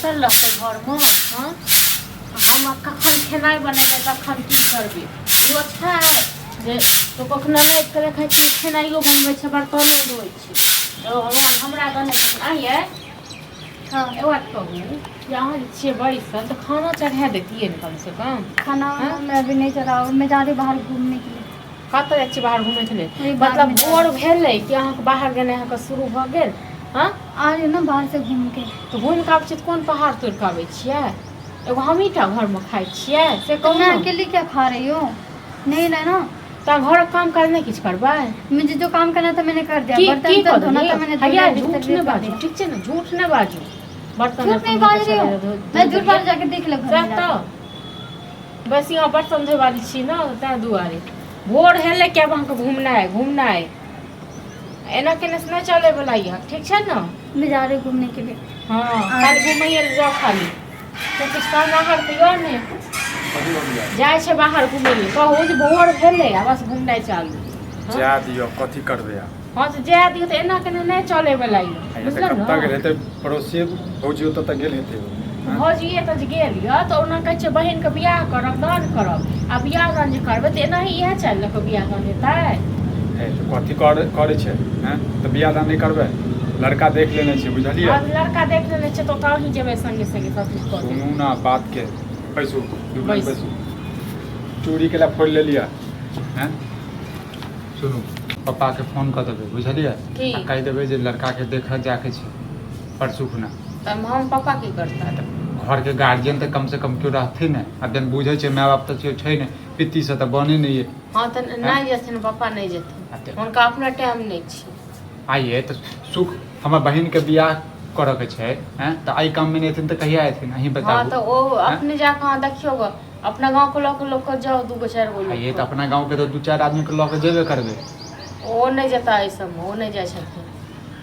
बैसल रहते घर में। हाँ हम कखन खेनाई बनेबै तखन की करबै ई अच्छा है जे तो कखनो नहीं करे खाइ छी खेनाइयो बनबै छै बर्तनो धोइ छी हमरा गने आइए। हाँ एगो बात कहूँ कि अहाँ जे छियै बैसल तो खाना चढ़ा देतियै ने कम से कम। खाना मैं अभी नहीं चढ़ाऊँ, मैं जा रही बाहर घूमने के लिए। कतऽ जाइ छी बाहर घूमय के लेल? मतलब भोर भेलै कि अहाँके बाहर गेनाइ अहाँके शुरू भऽ गेल? हाँ आ रही ना बाहर से घूम के। तो घूमि कऽ आबै छी तऽ कोन पहाड़ तोड़ि कऽ आबै छियै? एगो हमही टा घरमे खाइ छियै से कहू मैं ने। अकेले क्या खा रही हूँ? नहीं ना ना तो घर काम काज नहीं किछु करबै? मुझे जो काम करना था मैंने कर दिया। की बर्तन तो धोना था मैंने धो हैया दिया, झूठ बिस्तर नहीं भी कर बाजू दिया। ठीक छै ने झूठ नहीं बाजू। बर्तन झूठ नहीं बाज रही हूँ मैं, झूठ बाज जाके देख लो घर में जाके। बस यहाँ बर्तन धोए वाली छी ने तें दुआरे भोर हेले के अब अहाँके घूमनाइ एना केने से नहीं चले वाला यऽ ठीक छै ने। मैं जा रही हूँ घूमने के लिए। हाँ खाली घूमैये ले जाओ खाली तो कुछ काम आहार तो यो ने जाइ छै बाहर घूमै ले कहू जे भोर भेलै आ बस घूमनाइ चालू। जा दियो कथी करबै आ हाँ तो जाए दियो तो एना केने नहीं चले वाला यऽ बुझल कब तक ने। रहते पड़ोसी भौजी ओतऽ तक गेल हेतै। भौजिए तऽ जे गेल यऽ तऽ ओना कहै छै बहिनके बियाह करब दान करब आ बियाह दान जे करबै तऽ एना ही इएह चालि लऽ कऽ बियाह दान हेतै। तो कथी करै छै हैं तऽ बियाह दान नहीं करबै लड़का देख लेने छै बुझलियै। अब लड़का देख लेने छै तो तहीं जेबै संगे संगे सब कुछ कऽ देबै। सुनू ना बात के पैसो बैसू। पैसो चोरी के ला फोड़ ले लिया हैं। सुनू पप्पा के फोन कर देबै बुझलियै की? आ कहि देबै जे लड़का के देखऽ जाके छै परसू खुना। तब हम पापा की करता घर के गार्जियन तऽ कम से कम क्यों रहथिन ने आ जन बुझे छै माय बाप तऽ छै ने पित्ती से तऽ बने नहीं है। हाँ तो नहीं जेथिन पापा नहीं जेथिन हुनका अपना टाइम नहीं छै। आइए तो सुख हमर बहिन के बियाह करऽ के छै हैं तऽ आई काम में नहीं एथिन तऽ कहिया एथिन अहीं हाँ बताबू। तो वो अपने जाके हाँ देखियो गो अपना गाँव के लोग को जाओ 2 4 गो आइए लोग तो अपना गांव के तो 2 4 आदमी के लऽ के जेबे करबै। वो नहीं जेता ऐ सब में वो नहीं जाइ छथिन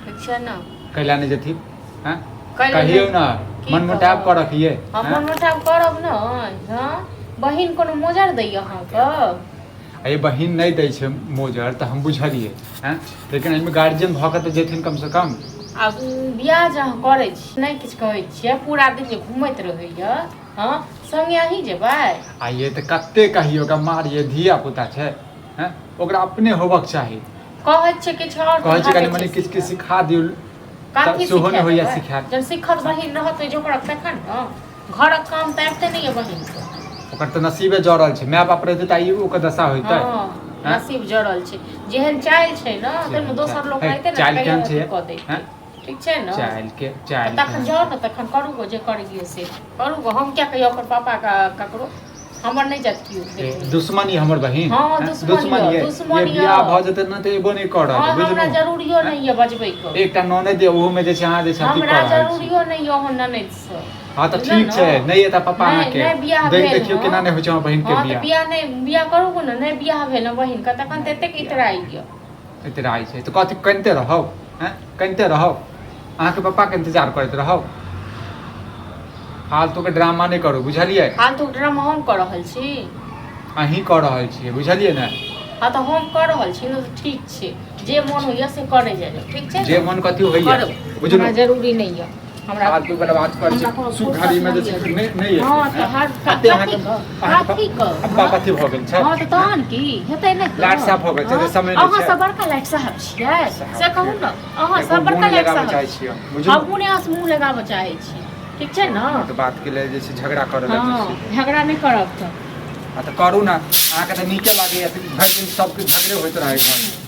ठीक छै ना। कैला नहीं जेथिन हैं कैला कहियो नहीं- ना की मन मुटाव कहब? कर रखिए। हम मन मुटाव करब ने। हाँ बहिन कोनो मोजर दैय अहाँके? ये बहिन नहीं दै छै मोजर तऽ हम बुझलिए हैं लेकिन एहिमे गार्जियन भऽ कऽ तऽ जेथिन कम से कम। आ बियाह जे अहाँ करै छी नहीं किछु कहै छियै पूरा दिन जे घूमैत रहैया हाँ संगे अहीं जेबै? आइए तो कते कहियो का मारिए धिया पुता छै हैं ओकरा अपने होबक चाही। कहै छै किछु और कहै छै कनी मनी किछु किछु सिखा दियौ काफी सेहो नहि होइया सिखा सिखा। जब सिखत बहिन रहत जो करत तखन न घरक काम तऽ आबिते नहीं है बहिन के। ओकर तऽ नसीबे जड़ल छै माय बाप रहतै तऽ आइयो ओकर दशा होइतै। हाँ नसीब जड़ल छै जेहन चाइल छै न तैमे दोसर लोग रहतै चाइल न केहन छै कऽ दैतै हैं ठीक छै न। चाइल तखन जाओ न तखन करू गो जे करिए से करू गो हम क्या कहियो ओकर पापा का ककरो हमर नहीं जात कियो दुश्मनी हमर बहिन। हाँ, हैं? दुश्मनी है, ये दुश्मनी बियाह है। भऽ जेतै न तऽ एबो नहि करत हाँ हमरा बुझलहुँ। जरूरियो नहीं है बजबै के एकटा ननद ओहो में जे छै अहाँ जे छथि हमरा जरूरियो नहीं है ओहन ननद से। हाँ तो ठीक छै नहीं एता पापा नहीं- अहाँके नहीं बियाह देख भेल देखियो हँ। केना नहि होइ छै हमर बहिन के हाँ तो बियाह। बियाह नहीं बियाह करू गो न नहीं बियाह भेल न बहिन का तखन तऽ एतेक इतराइ य इतराइ छै तऽ कथी कनिते रहब हैं कनिते रहब अहाँके पप्पा के इंतजार करैत रहब। फालतू के ड्रामा नहीं करू बुझलिए। फालतू ड्रामा हम कऽ रहल छी? अहीं कऽ रहल छियै बुझलिए ने। हाँ तो हम कऽ रहल छी न तऽ ठीक छै जे मन होइए से करे जाइए ठीक छै जे मन कथी होइया करू हमरा बुझलहुँ। जरूरी नहीं है हमरा फालतू के बात कर हमरा कोनो सुख फुर्सत घड़ी में जे नहीं छै है। नहीं है। हाँ तो हर कते कथी अहाँके कऽ अब्बा कथी भऽ गेल छै। हाँ तो तहन की हेतै नहि तऽ? लाट साफ भऽ गेल छै, हाँ, समय नहि अहाँ छै। सब बड़का लाट साहब छियै से कहू ने अहाँ सब एगो बड़का मुँह लाट लगाबऽ साहब चाहै छियै, बुझलहुँ। हम मुँह से मुँह लगाबऽ चाहै छी ठीक छै ने। तऽ बात के लेल जे छै झगड़ा करऽ हाँ लगै छै। झगड़ा नहीं करब तऽ हाँ तो करू ना अहाँके तऽ नीके लागैया भरि दिन सबके झगड़े होइत रहै छै।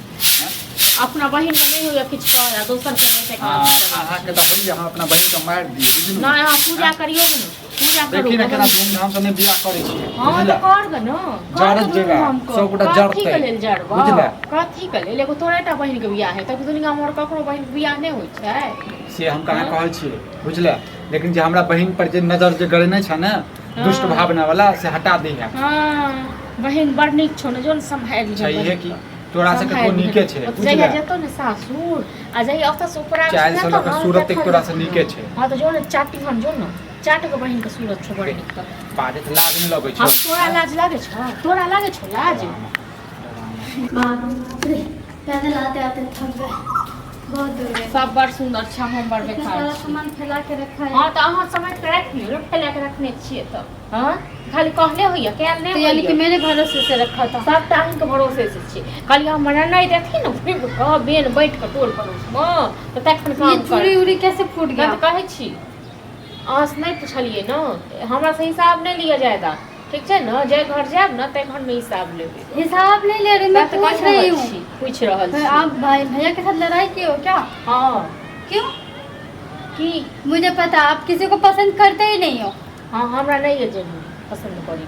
अपना बहिन के नहीं होइए किछु कहै दोसर के हेतै अहाँके तऽ होइया अहाँ अपना बहिन के मारि दियौ बुझलहुँ। नहीं अहाँ पूजा करियो ने पूजा करू देखी ना केना धूमधाम से नहीं बियाह करै छियै हाँ बुझला। तो कर ग न जरत जेबा, सबगोटा कथी जरतै, के लेल जरबा बुझला। कथी के लेल एगो तोरेटा बहिन के बियाह है तब दुनिया में और ककरो बहिन के बियाह नहीं होइ छै से हम कहाँ कहै छियै बुझले लेकिन जे हमरा बहिन पर जे नजर जे गड़ेने छै ने दुष्ट भावना वाला से हटा दी है। हाँ बहिन बड़ नीक छौ ने जो संभाल चाहिए कि तोरा से कतो नीके छै जइया बुझले। जेतो ने सासुर आ जइया ओतऽ से ऊपर चाइल से लऽ के सूरत तक तोरा से नीके छै। हाँ तो जो ने चाटी हम जो न चाट के बहिन के सूरत छौ बड़ नीक तऽ बाजे तऽ लाज नहीं लगै हम छै। तोरा लाज लागे छौ तोरा लागे छौ लाज बाप रे पैदल आते आते थक गए। बहुत दूर है। सब बड़ सुंदर छै, हम बड़ इतना बेकार सारा छी। सामान फैला के रखा है। हाँ तो अहाँ समझ के रख लियो, फैला के रखने छियै तो। हाँ खाली कहले होइए, कैल नहीं तो यानी कि होइए। मेरे भरोसे से रखा था। सब टाइम के भरोसे से छी। खाली हमरा नहीं देथिन न फिर कह बेन बैठ के टोल पड़ोस में तो तखन ये काम चूड़ी कर। उड़ी कैसे फूट मैं गया? तो कहै छी अहाँ से नहीं पूछलिए न, हमरा से हिसाब नहीं लिया जाएगा, ठीक है न? जे घर जाब न ते घर में हिसाब लेबे। हिसाब नहीं ले रही, मैं तो पूछ रही हूँ। पूछ रहल तो छी। आप भाई भैया के साथ लड़ाई किए हो क्या? हाँ क्यों? की मुझे पता आप किसी को पसंद करते ही नहीं हो। हाँ हमरा नहीं है जरूर पसंद करी,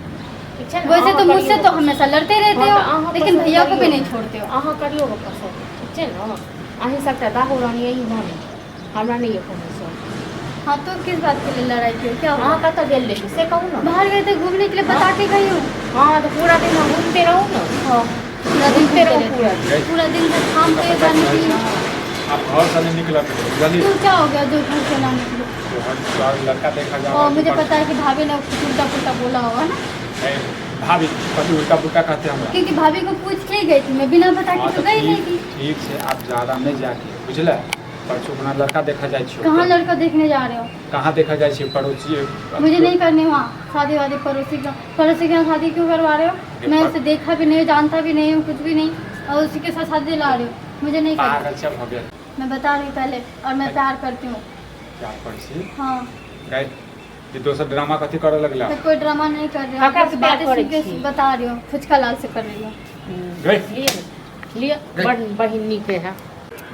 ठीक है न? वैसे तो अहाँ मुझसे करियो तो ग हमेशा लड़ते रहते हाँ, तो हो, अहाँ लेकिन पसंद भैया को भी करियो। नहीं छोड़ते हो। अहाँ करियो ग पसंद, ठीक है न? अहीं सबटा दाहो रानी यही माने, हमरा नहीं है कोनो से। हाँ तो किस बात के लिए लड़ाई की हो? क्या हुआ? अहाँ कतऽ गेल रही से कहू न। बाहर गए थे घूमने के लिए, बता के गई हूँ। हाँ तो पूरा दिन हम घूमते रहू न। हाँ पूरा दिन घूमते रहो घूमते पूरा रहते। दिन। पूरा दिन से शाम पे जाने के लिए। आप घर से नहीं निकला जल्दी। तो क्या हो गया जो घर से ना निकलो? लड़का देखा जा और मुझे पता है कि भाभी ने कुछ उल्टा पुल्टा बोला होगा ना, भाभी कभी उल्टा पुल्टा कहते हैं हमरा। क्योंकि भाभी को पूछ के ही गई थी मैं, बिना बता हाँ, के तो तो गई नहीं ठीक थी। ठीक से आप ज्यादा नहीं जाके बुझल, परसों अपना लड़का देखा जाए छियो। कहाँ लड़का देखने जा रहे हो? कहाँ देखा जाए छियो? पड़ोसी मुझे नहीं करनी वहाँ शादी वादी। पड़ोसी के यहाँ शादी क्यों करवा रहे हो? मैं उसे देखा भी नहीं, जानता भी नहीं हूँ, कुछ भी नहीं, और उसी के साथ शादी दिला रहे हो। मुझे नहीं करनी। पागल सब हो गया। मैं बता रही हूँ पहले, और मैं प्यार करती हूँ। क्या पड़ोसी हाँ गए ये दोसर ड्रामा कथी करे लगला? मैं कोई ड्रामा नहीं कर रही हाँ, हूँ, बस कैसे प्यार बातें करे सुन के छी? बता रही हूँ। फुचका लाल से कर रही हूँ। गए लिए बड़ बहिन नीक है।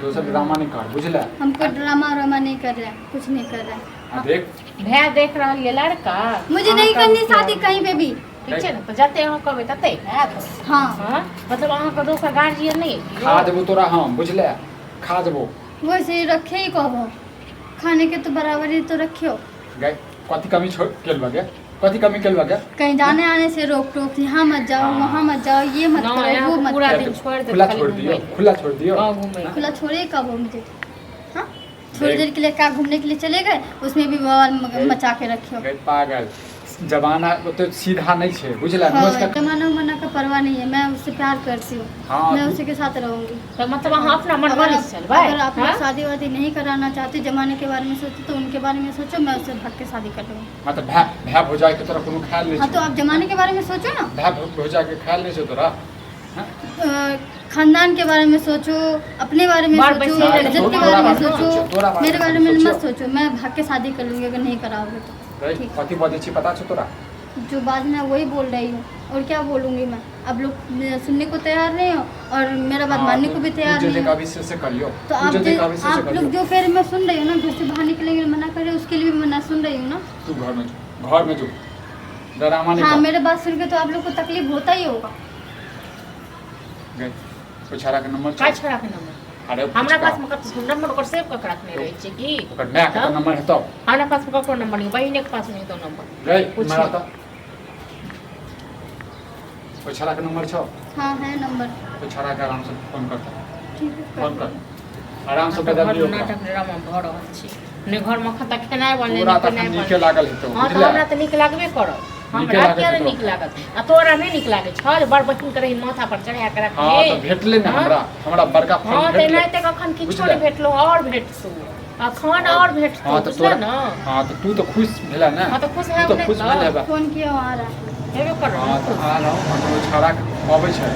दोसर ड्रामा नहीं कर बुझला। हम कोई ड्रामा व्रामा नहीं कर रहे हैं, कुछ नहीं कर रहे हैं। देख भैया देख रहा है लड़का। मुझे अहाँ नहीं कब करनी क्या? शादी कहीं पे भी। ठीक है ना? तो जते अहाँ कहबै तते हैत। हाँ हाँ मतलब अहाँ का दोसर गार्जियन नहीं है? खा देबो तोरा हम बुझले, खा देबो। वैसे ही रखे ही कहबो, खाने के तो बराबर ही तो रखियो। गए कथी कमी छोड़ केल बगे, कथी कमी केल बगे? कहीं जाने आने से रोक टोक, यहाँ मत जाओ, हाँ। वहाँ मत जाओ, ये मत ना, करो, यहाँ वो तो मत पूरा करो। दिन छोड़ दे, खुला खाली छोड़ दियो, घूमे। खुला छोड़ दियो। हाँ, घूमे। हाँ? खुला छोड़े कब हो मुझे? हाँ थोड़ी देर के लिए क्या घूमने के लिए चले गए, उसमें भी बवाल मचा के रखियो। गए पागल जमाना तो सीधा नहीं छे बुझला। हाँ, नमस्कार। जमाना उमाना का परवाह नहीं है, मैं उससे प्यार करती हूँ। हाँ, मैं तू- उसी के साथ रहूंगी। तो मतलब अहाँ अपना मन अगर मानी आप- से चलबै? अगर आप लोग हाँ? शादी वादी नहीं कराना चाहते, जमाने के बारे में सोचो तो उनके बारे में सोचो, मैं उससे भाग के शादी कर लूँगी। मतलब भै भै भौजाई के तोरा कोनो ख्याल नहीं हाँ तो छे? आप जमाने के बारे में सोचो ना, भै भौजाई के ख्याल नहीं छे तोरा? हाँ? खानदान के बारे में सोचो, अपने बारे में बार सोचो, बैठे इज्जत के तोरा बारे में बारे में सोचो, तोरा सोचो, बारे मेरे में बारे में सोचो। मत सोचो। मैं भाग के शादी कर लूँगी अगर नहीं कराओगे तो। गए ठीक। कथी बजे छी पता छे तोरा? जो बात मैं वही बोल रही हूँ, और क्या बोलूँगी मैं? अब लोग सुनने को तैयार नहीं हो और मेरा बात हाँ, मानने तो को भी तैयार तू नहीं जे हो। कभी से करियो। तो तू जे कभी से आप करियो। लोग जो कह रहे मैं सुन रही हूँ ना, घर से बाहर निकलेंगे मना कर रहे हो, उसके लिए भी मना सुन रही हूँ ना। तू घर में जो ड्रामा नहीं हाँ कर। मेरे बात सुन के तो आप लोग को तकलीफ होता ही होगा। गए कोई छाड़ा के नंबर का छे? छोड़ा के नंबर अरे हमरा पुचका। पास में कत नंबर ओकर सेव कर रखने रहे छै की? ओकर माय के तो नंबर है तो हमरा पास में ककरो नंबर नहीं, बहिने के पास नहीं तो नंबर। गए पूछिए। मारा तो कोई छाड़ा के नंबर छो? हाँ है नंबर। कोई छाड़ा के आराम से फोन करता, ठीक है फोन कर कर आराम से घर बदल में दियो। नाटक ड्रामा भऽ रहल छै, ने घर में खता खेनाइ बनले पूरा ने तक खेनाइ नीके बनले। लागल है तो हाँ तो बुझले। हमरा तऽ नीक लागबे करत, नीके हमरा लागत किया है नहि तो। नीक लागत? आ तोरा नहीं नीक लागे छ जे बड़ बहिन के रही माथा पर चढ़ा के रखले? हाँ तो भेटले ना हाँ? हमरा बड़का फोन हाँ भेटले। तेनाहिते कखन किछो बुझले। नहीं भेटलो, और भेटतौ अखन और भेटतौ, हाँ तो बुझले तोरा ना? हाँ तो तू तो खुश भेला ना? हाँ तो खुश तू है तो खुश भेल हेबा। फोन किया आ रहा है। हेबे कर हाँ तो आ रहा हूँ मतलब छाड़ा के अबै छै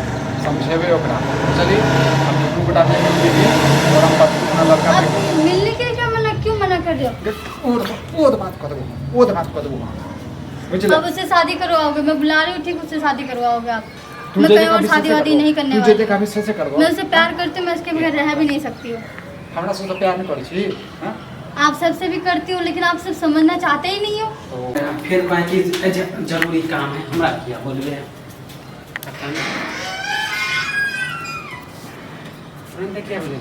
समझेबे ओकरा। चली हम दू गोटा मिल गेलिए और हम अपना लड़का आप के मिलने के लिए क्या मना, क्यों मना कर रहे हो? ओद बात कर देबो, ओद बात कर देबो बुझले। अब उससे शादी करवाओगे? मैं बुला रही हूँ, ठीक, उससे शादी करवाओगे आप? तू मैं जे कहीं और कभी शादी से वादी करबो। नहीं करने तू जे वाली। कभी से करबो। मैं उससे प्यार करती हूँ, मैं उसके बगैर रह भी नहीं सकती हूँ। हमरा से तो प्यार नहीं करै छी। हां आप सबसे भी करती हूँ, लेकिन आप सब समझना चाहते ही नहीं हो। तो फिर बाकी जरूरी काम है हमरा किया बोलबे पता नहीं फ्रेंड क्या बोले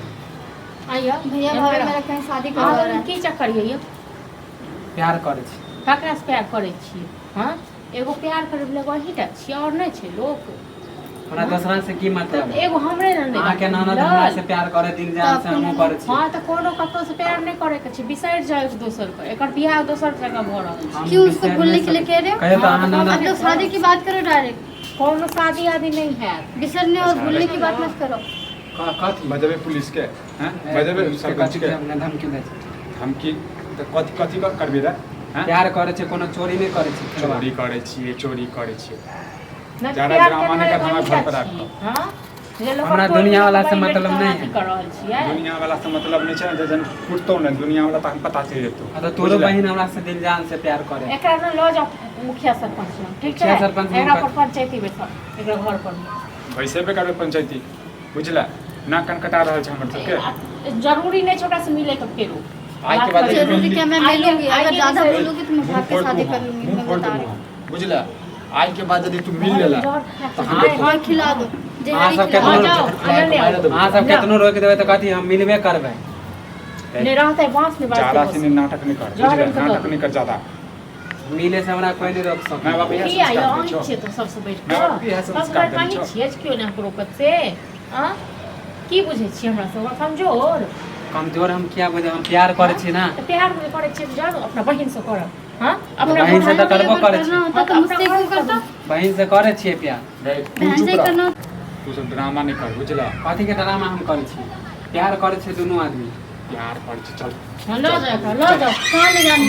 आइया भैया भाभी मेरा कहीं शादी करवा रहा अहाँ है। की चक्कर है? प्यार करे छी ककरा से प्यार करै छी? हाँ एगो प्यार करे वाला वही टा छी, और नहीं छै लोग। हमरा दूसरा से की मतलब तो एगो हमरे न अहाँ के ननद हमरा से प्यार करे दिल जान से हमहू करे छी हाँ तो कोनो ककरो से प्यार नहीं करे के छै, बिसरि जाए एक दोसर के। एकर बियाह दोसर जगह भऽ रहल छै। हम क्यों उसको बिसर भूलने नहीं के लिए सक- कह रहे हो? कहे तो हाँ, अहाँ तो ननद आप लोग शादी की बात करो डायरेक्ट, कोनो शादी आदि नहीं है। बिसरने और भूलने की बात मत करो। कथी बजेबे पुलिस के हैं बजेबे सरपंच के हमने धमकी दै छै धमकी तो कथी करबी रे हैं प्यार करे छै कोनो चोरी नहीं करे छै चोरी करे छियै ना ज्यादा प्यार ड्रामा करने नहीं कर, वाला हमारे घर पर बनिका आबि छियै, हाँ? जे लोग हमरा कोई दुनिया वाला से मोबाइल मतलब लेके नहीं अथी है। कर रहल छियै। दुनिया वाला से मतलब नहीं छै जन फुटतो न दुनिया वाला तक पता चल जेतो तो तोरो बहन हमरा से दिल जान से प्यार करे एकरा न लऽ जाओ मुखिया सरपंच लग, ठीक छै? मुखिया सरपंच लग एकरा बात- पर पंचायती बैठल एकरा घर पर वैसे पे करबे पंचायती बुझला ना कनकटा रहल छै हमर सबके आ, जरूरी नहीं छै ओकरा से मिले के फेरो आज के बाद जरूरी क्या मैं मिलूंगी अगर आइए ज्यादा से- बोलोगी तो मैं भाग के शादी कर लूंगी मैं बता रही हूँ बुझला आज के बाद यदि तू मिल लेला और खिला दो अहाँ जहरी सब खिला केतनो दो जाओ, आगे ले आओ। अहाँ सब केतनो रोक देबै तऽ कथी हम मिलबे करबै नहीं रहते बांस में ज्यादा बात से नाटक नहीं कर जा रहे बुझला हैं तो नाटक नहीं कर ज्यादा मिले से हमरा कोई नहीं रोक मैं बाप सकता इएह की आयो संस्कार दै आइ छौ छियै तो सबसे बैठ मैं बाप इएह के संस्कार दै कहीं छौ छियै क्यों ना रोकत से हां की बुझै छियै हमरा सब कमजोर कमजोर हम क्या बुझे हम प्यार करे छी ना तऽ प्यार में करे छियै जानो अपना बहिन से करब हां अपना बहिन से तऽ करबो करे करना छी होता तो मुझसे क्यों करता बहन से करे छियै प्यार तू बहन चुप से रह करना तू सब ड्रामा नहीं कर बुझला कथी के ड्रामा हम करे छी प्यार करे छी दुनू आदमी प्यार कर चल लो जाओ कहाँ ले जानी